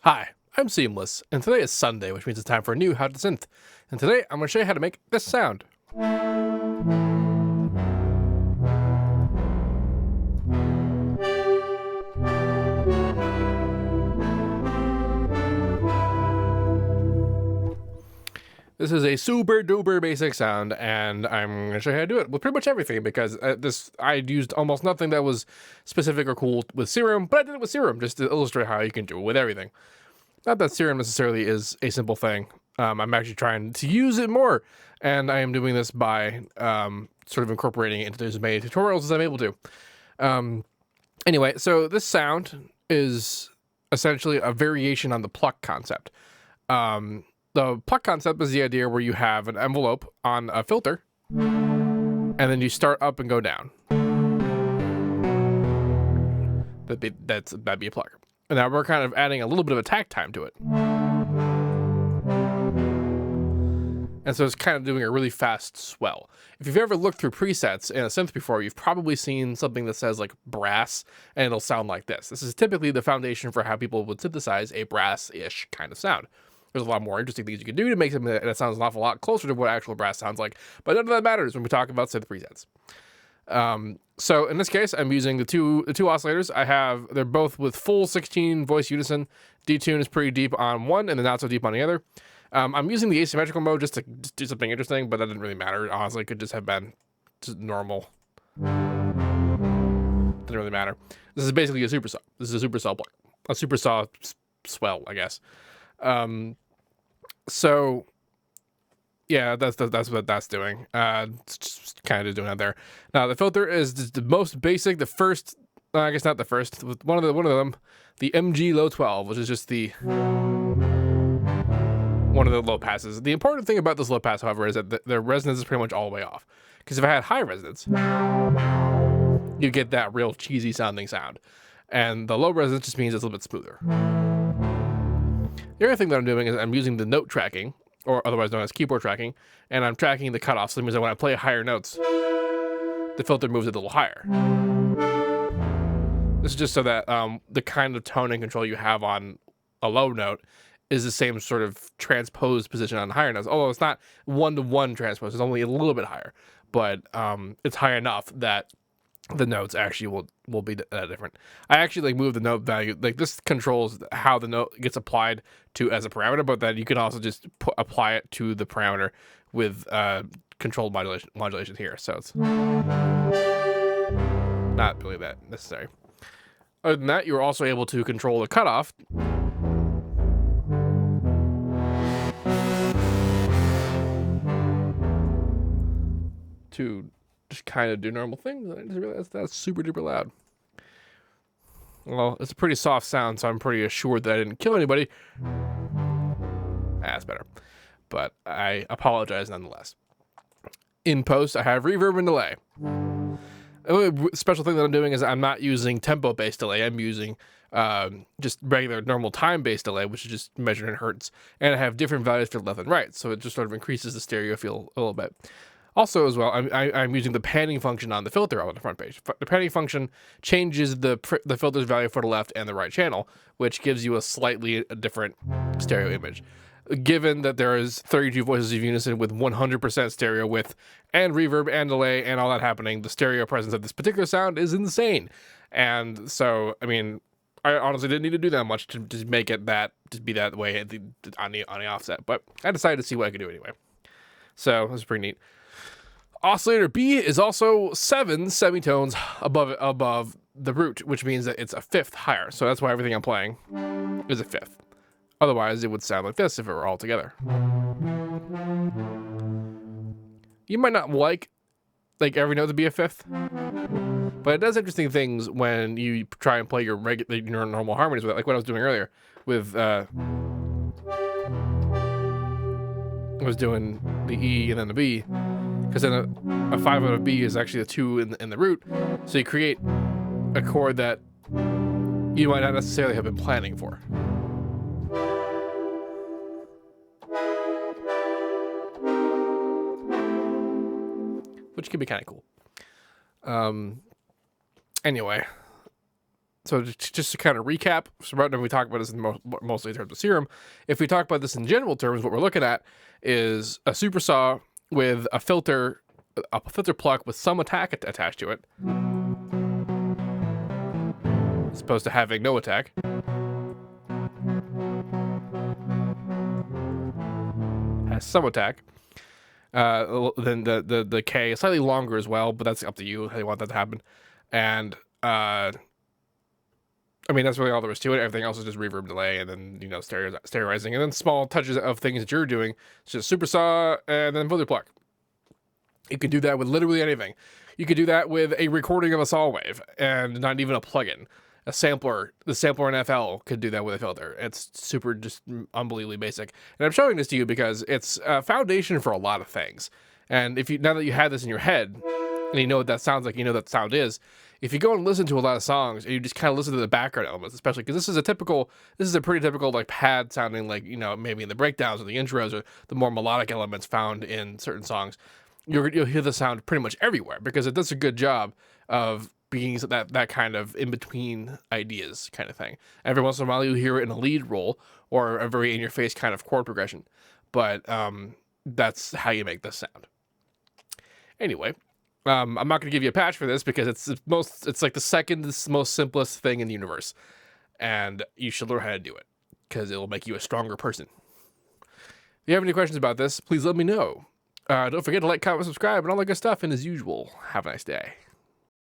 Hi, I'm Seamless, and today is Sunday, which means it's time for a new How to Synth. And today I'm going to show you how to make this sound. This is a super duper basic sound, and I'm going to show you how to do it with pretty much everything, because I used almost nothing that was specific or cool with Serum, but I did it with Serum just to illustrate how you can do it with everything. Not that Serum necessarily is a simple thing. I'm actually trying to use it more, and I am doing this by sort of incorporating it into as many tutorials as I'm able to. Anyway, so this sound is essentially a variation on the pluck concept. The pluck concept is the idea where you have an envelope on a filter, and then you start up and go down. That'd be a pluck. And now we're kind of adding a little bit of attack time to it. And so it's kind of doing a really fast swell. If you've ever looked through presets in a synth before, you've probably seen something that says like brass, and it'll sound like this. This is typically the foundation for how people would synthesize a brass-ish kind of sound. There's a lot more interesting things you can do to make something that sounds an awful lot closer to what actual brass sounds like, but none of that matters when we talk about synth presets. So in this case, I'm using the two oscillators. They're both with full 16 voice unison. Detune is pretty deep on one and then not so deep on the other. I'm using the asymmetrical mode just to do something interesting, but that didn't really matter. Honestly, it could just have been just normal. Didn't really matter. This is basically a supersaw. This is a supersaw plug. A supersaw swell, I guess. So yeah, that's what that's doing. It's just kind of doing that there. Now the filter is the most basic. The first, I guess not the first. One of them, the MG low 12, which is just the one of the low passes. The important thing about this low pass, however, is that the resonance is pretty much all the way off. Because if I had high resonance, you get that real cheesy sounding sound, and the low resonance just means it's a little bit smoother. The other thing that I'm doing is I'm using the note tracking, or otherwise known as keyboard tracking, and I'm tracking the cutoff. So that means that when I play higher notes, the filter moves it a little higher. This is just so that the kind of tone and control you have on a low note is the same sort of transposed position on higher notes. Although it's not one-to-one transpose, it's only a little bit higher, but it's high enough that the notes actually will be different. I actually move the note value. This controls how the note gets applied to as a parameter, but then you can also just apply it to the parameter with controlled modulation here. So it's not really that necessary. Other than that, you're also able to control the cutoff to just kind of do normal things. I just realized that's super duper loud. Well, it's a pretty soft sound, so I'm pretty assured that I didn't kill anybody. That's better. But I apologize nonetheless. In post, I have reverb and delay. The special thing that I'm doing is I'm not using tempo-based delay. I'm using just regular normal time-based delay, which is just measured in hertz. And I have different values for left and right, so it just sort of increases the stereo feel a little bit. Also, as well, I'm using the panning function on the filter on the front page. The panning function changes the filter's value for the left and the right channel, which gives you a slightly different stereo image. Given that there is 32 voices of unison with 100% stereo width and reverb and delay and all that happening, the stereo presence of this particular sound is insane. And so, I mean, I honestly didn't need to do that much to just make it to be that way on the offset. But I decided to see what I could do anyway. So this is pretty neat. Oscillator B is also 7 semitones above the root, which means that it's a fifth higher. So that's why everything I'm playing is a fifth. Otherwise, it would sound like this if it were all together. You might not like every note to be a fifth, but it does interesting things when you try and play your normal harmonies with it, like what I was doing earlier with I was doing the E and then the B. Because then a 5 out of B is actually a 2 in the root. So you create a chord that you might not necessarily have been planning for. Which can be kind of cool. Anyway, So just to kind of recap, so right now we talk about this in mostly in terms of serum. If we talk about this in general terms, what we're looking at is a super saw with a filter pluck with some attack attached to it, as opposed to having no attack. Has some attack. Then the K is slightly longer as well, but that's up to you how you want that to happen. And I mean, that's really all there is to it. Everything else is just reverb delay, and then stereoizing, and then small touches of things that you're doing. It's just super saw and then filter pluck. You can do that with literally anything. You could do that with a recording of a saw wave and not even a plugin. A sampler, the sampler in FL could do that with a filter. It's super, just unbelievably basic. And I'm showing this to you because it's a foundation for a lot of things. And if you, now that you have this in your head, and you know what that sounds like, you know what that sound is, if you go and listen to a lot of songs and you just kind of listen to the background elements, especially because this is a pretty typical like pad sounding, like, maybe in the breakdowns or the intros or the more melodic elements found in certain songs, you'll hear the sound pretty much everywhere because it does a good job of being that kind of in-between ideas kind of thing. Every once in a while you hear it in a lead roll or a very in-your-face kind of chord progression, but that's how you make this sound. Anyway, I'm not going to give you a patch for this because it's like the second most simplest thing in the universe, and you should learn how to do it because it will make you a stronger person. If you have any questions about this, please let me know. Don't forget to like, comment, subscribe, and all that good stuff. And as usual, have a nice day.